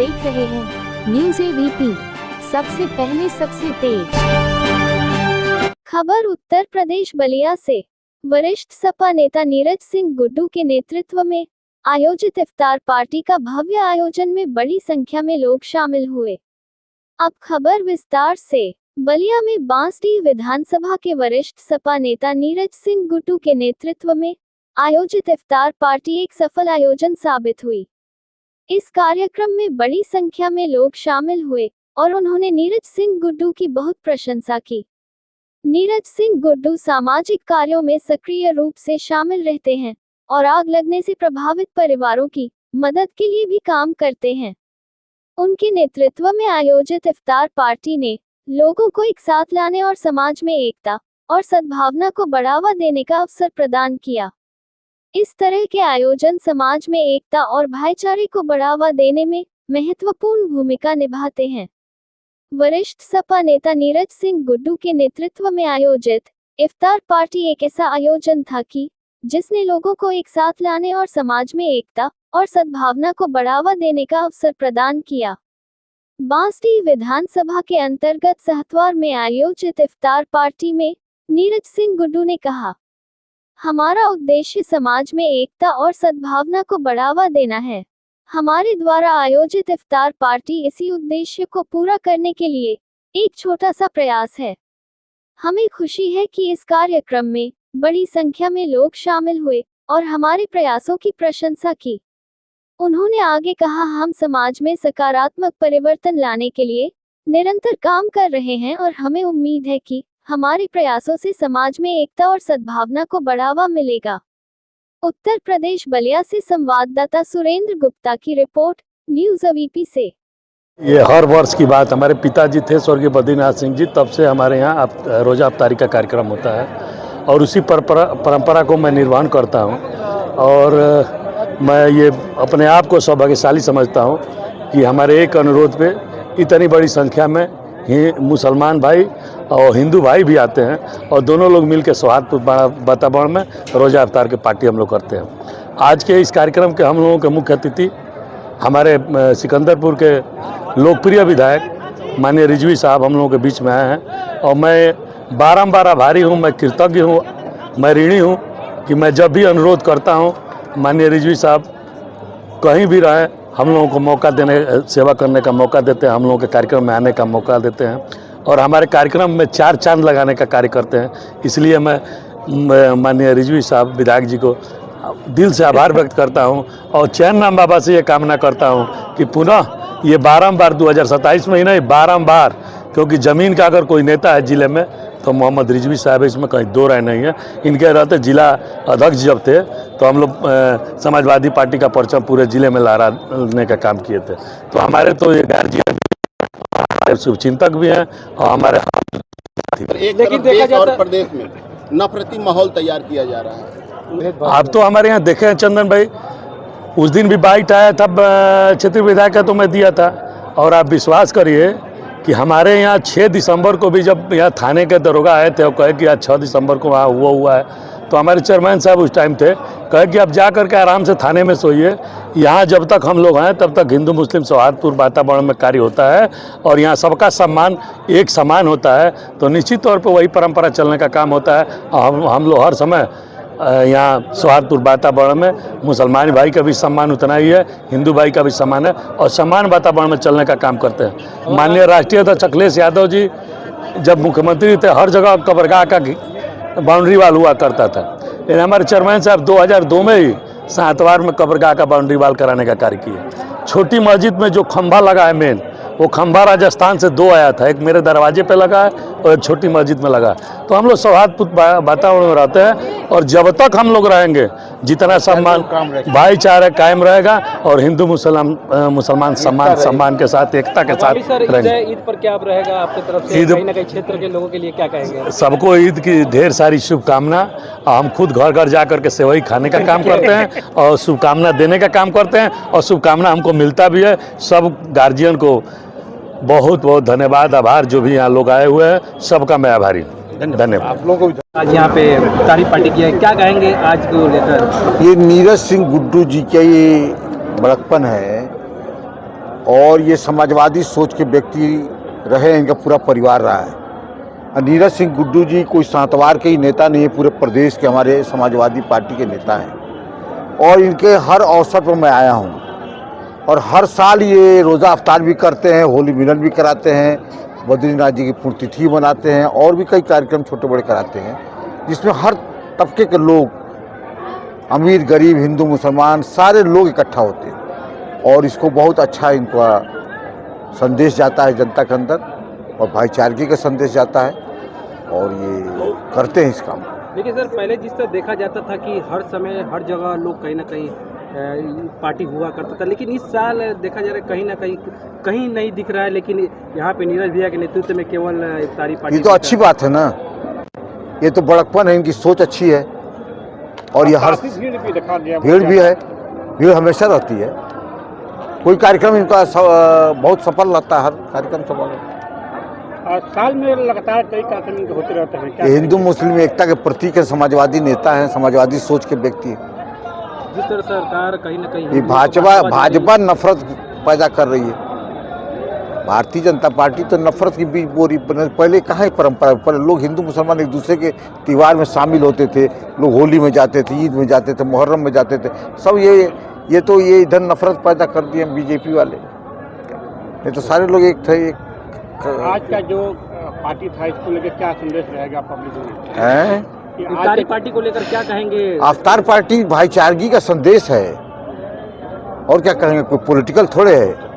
देख रहे हैं न्यूज़ एबीपी, सबसे पहले सबसे तेज खबर। उत्तर प्रदेश बलिया से वरिष्ठ सपा नेता नीरज सिंह गुड्डू के नेतृत्व में आयोजित इफ्तार पार्टी का भव्य आयोजन में बड़ी संख्या में लोग शामिल हुए। अब खबर विस्तार से। बलिया में बांसडीह विधानसभा के वरिष्ठ सपा नेता नीरज सिंह गुड्डू के नेतृत्व में आयोजित इफ्तार पार्टी एक सफल आयोजन साबित हुई। इस कार्यक्रम में बड़ी संख्या में लोग शामिल हुए और उन्होंने नीरज सिंह गुड्डू की बहुत प्रशंसा की। नीरज सिंह गुड्डू सामाजिक कार्यों में सक्रिय रूप से शामिल रहते हैं और आग लगने से प्रभावित परिवारों की मदद के लिए भी काम करते हैं। उनके नेतृत्व में आयोजित इफ्तार पार्टी ने लोगों को एक साथ लाने और समाज में एकता और सद्भावना को बढ़ावा देने का अवसर प्रदान किया। इस तरह के आयोजन समाज में एकता और भाईचारे को बढ़ावा देने में महत्वपूर्ण भूमिका निभाते हैं। वरिष्ठ सपा नेता नीरज सिंह गुड्डू के नेतृत्व में आयोजित इफ्तार पार्टी एक ऐसा आयोजन था कि जिसने लोगों को एक साथ लाने और समाज में एकता और सद्भावना को बढ़ावा देने का अवसर प्रदान किया। बांसडीह विधानसभा के अंतर्गत सहतवार में आयोजित इफ्तार पार्टी में नीरज सिंह गुड्डू ने कहा, हमारा उद्देश्य समाज में एकता और सद्भावना को बढ़ावा देना है। हमारे द्वारा आयोजित इफ्तार पार्टी इसी उद्देश्य को पूरा करने के लिए एक छोटा सा प्रयास है। हमें खुशी है कि इस कार्यक्रम में बड़ी संख्या में लोग शामिल हुए और हमारे प्रयासों की प्रशंसा की। उन्होंने आगे कहा, हम समाज में सकारात्मक परिवर्तन लाने के लिए निरंतर काम कर रहे हैं और हमें उम्मीद है कि हमारे प्रयासों से समाज में एकता और सद्भावना को बढ़ावा मिलेगा। उत्तर प्रदेश बलिया से संवाददाता सुरेंद्र गुप्ता की रिपोर्ट, न्यूज़ एबीपी से। ये हर वर्ष की बात, हमारे पिताजी थे स्वर्गीय बद्रीनाथ सिंह जी, तब से हमारे यहाँ रोज़ा अफ्तारी का कार्यक्रम होता है और उसी परंपरा को मैं निर्वहन करता हूँ। और मैं ये अपने आप को सौभाग्यशाली समझता हूँ कि हमारे एक अनुरोध पे इतनी बड़ी संख्या में ही मुसलमान भाई और हिंदू भाई भी आते हैं और दोनों लोग मिलकर सौहार्दपूर्ण वातावरण में रोज़ा अफ्तार की पार्टी हम लोग करते हैं। आज के इस कार्यक्रम के हम लोगों के मुख्य अतिथि हमारे सिकंदरपुर के लोकप्रिय विधायक माननीय रिजवी साहब हम लोगों के बीच में आए हैं और मैं बारंबार आभारी हूँ, मैं कृतज्ञ हूँ, मैं ऋणी हूँ कि मैं जब भी अनुरोध करता हूँ माननीय रिजवी साहब कहीं भी रहें हम लोगों को मौका देने, सेवा करने का मौका देते हैं, हम लोगों के कार्यक्रम में आने का मौका देते हैं और हमारे कार्यक्रम में 4 चांद लगाने का कार्य करते हैं। इसलिए मैं माननीय रिजवी साहब विधायक जी को दिल से आभार व्यक्त करता हूं और चैन राम बाबा से ये कामना करता हूं कि पुनः ये बारंबार 2027 में ही नहीं, बारंबार, क्योंकि ज़मीन का अगर कोई नेता है ज़िले में तो मोहम्मद रिजवी साहब, इसमें कहीं दो राय नहीं है। इनके रहते जिला अध्यक्ष जब थे तो हम लोग समाजवादी पार्टी का परचम पूरे ज़िले में लहराने का काम किए थे। तो हमारे तो ये गार्जियन शुभचिंतक भी हैं और हमारे लेकिन देखा जाए और प्रदेश में नफरती माहौल तैयार किया जा रहा है। आप तो हमारे यहाँ देखे हैं चंदन भाई, उस दिन भी बाइट आया तब क्षेत्रीय विधायक का तो मैं दिया था और आप विश्वास करिए कि हमारे यहाँ 6 दिसंबर को भी जब यहाँ थाने के दरोगा आए थे और कहे कि आज 6 दिसंबर को वहाँ हुआ है, तो हमारे चेयरमैन साहब उस टाइम थे, कहे कि आप जा करके आराम से थाने में सोइए, यहाँ जब तक हम लोग हैं तब तक हिंदू मुस्लिम सौहार्दपूर्ण वातावरण में कार्य होता है और यहाँ सबका सम्मान एक समान होता है। तो निश्चित तौर पर वही परंपरा चलने का काम होता है। हम लोग हर समय यहाँ सौहार्दपूर्ण वातावरण में मुसलमान भाई का भी सम्मान उतना ही है, हिंदू भाई का भी सम्मान है और समान वातावरण में चलने का काम करते हैं। माननीय राष्ट्रीय अध्यक्ष अखिलेश यादव जी जब मुख्यमंत्री थे हर जगह कब्रगाह का बाउंड्री वाल हुआ करता था, लेकिन हमारे चेयरमैन साहब 2002 में ही सहतवार में कब्रगाह का बाउंड्री वाल कराने का कार्य किया। छोटी मस्जिद में जो खंभा लगा है मेन, वो खंभा राजस्थान से 2 आया था, एक मेरे दरवाजे पे लगा है और एक छोटी मस्जिद में लगा। तो हम लोग सौहार्दपूर्ण वातावरण में रहते हैं और जब तक हम लोग रहेंगे जितना सम्मान भाईचारा कायम रहेगा और हिंदू मुसलमान सम्मान के साथ एकता के साथ रहेंगे। ईद पर क्या रहेगा आपकी तरफ से, कहीं ना कहीं क्षेत्र के लोगों के लिए क्या कहेंगे? सबको ईद की ढेर सारी शुभकामना। हम खुद घर घर जा करके सेवई खाने का काम करते हैं और शुभकामना देने का काम करते हैं और शुभकामना हमको मिलता भी है। सब गार्जियन को बहुत बहुत धन्यवाद, आभार। जो भी यहाँ लोग आए हुए हैं सबका मैं आभारी हूँ। धन्यवाद। आप लोगों को आज यहाँ पे इफ्तारी पार्टी की है, क्या कहेंगे आज को लेकर? ये नीरज सिंह गुड्डू जी का ये बड़कपन है और ये समाजवादी सोच के व्यक्ति रहे, इनका पूरा परिवार रहा है। नीरज सिंह गुड्डू जी कोई सांतवार के ही नेता नहीं है, पूरे प्रदेश के हमारे समाजवादी पार्टी के नेता हैं और इनके हर अवसर पर मैं आया हूँ और हर साल ये रोज़ा अफ्तार भी करते हैं, होली मिलन भी कराते हैं, बद्रीनाथ जी की पुण्यतिथि मनाते हैं और भी कई कार्यक्रम छोटे बड़े कराते हैं, जिसमें हर तबके के लोग, अमीर गरीब हिंदू मुसलमान सारे लोग इकट्ठा होते हैं और इसको बहुत अच्छा इनका संदेश जाता है जनता के अंदर और भाईचारगी का संदेश जाता है और ये करते हैं इस काम को। देखिए सर, पहले जिस तरह देखा जाता था कि हर समय हर जगह लोग कहीं ना कहीं पार्टी हुआ करता था, लेकिन इस साल देखा जा रहा है कहीं नहीं दिख रहा है, लेकिन यहाँ पे नीरज भैया के नेतृत्व में केवल इफ्तारी पार्टी। ये तो अच्छी बात है ना, ये तो बड़कपन है, इनकी सोच अच्छी है और ये हर भीड़ भी है, भीड़ हमेशा रहती है। कोई कार्यक्रम इनका बहुत सफल रहता है, हर कार्यक्रम सफल है। साल में लगातार कई कार्यक्रम होते रहते हैं। ये हिंदू मुस्लिम एकता के प्रतीक है, समाजवादी नेता हैं, समाजवादी सोच के व्यक्ति हैं। जिस तरह सरकार कहीं ना कहीं ये भाजपा नफरत पैदा कर रही है। भारतीय जनता पार्टी तो नफरत की बीज बोरी। पहले कहाँ है परंपरा, पहले लोग हिंदू मुसलमान एक दूसरे के त्यौहार में शामिल होते थे, लोग होली में जाते थे, ईद में जाते थे, मुहर्रम में जाते थे, सब ये तो ये इधर नफरत पैदा कर दिए बीजेपी वाले। ये तो सारे लोग एक थे। आज का जो पार्टी था, इसको लेकर क्या संदेश रहेगा पब्लिक में? हैं पार्टी को लेकर क्या कहेंगे? अफ्तार पार्टी भाईचारगी का संदेश है और क्या कहेंगे, कोई पॉलिटिकल थोड़े है।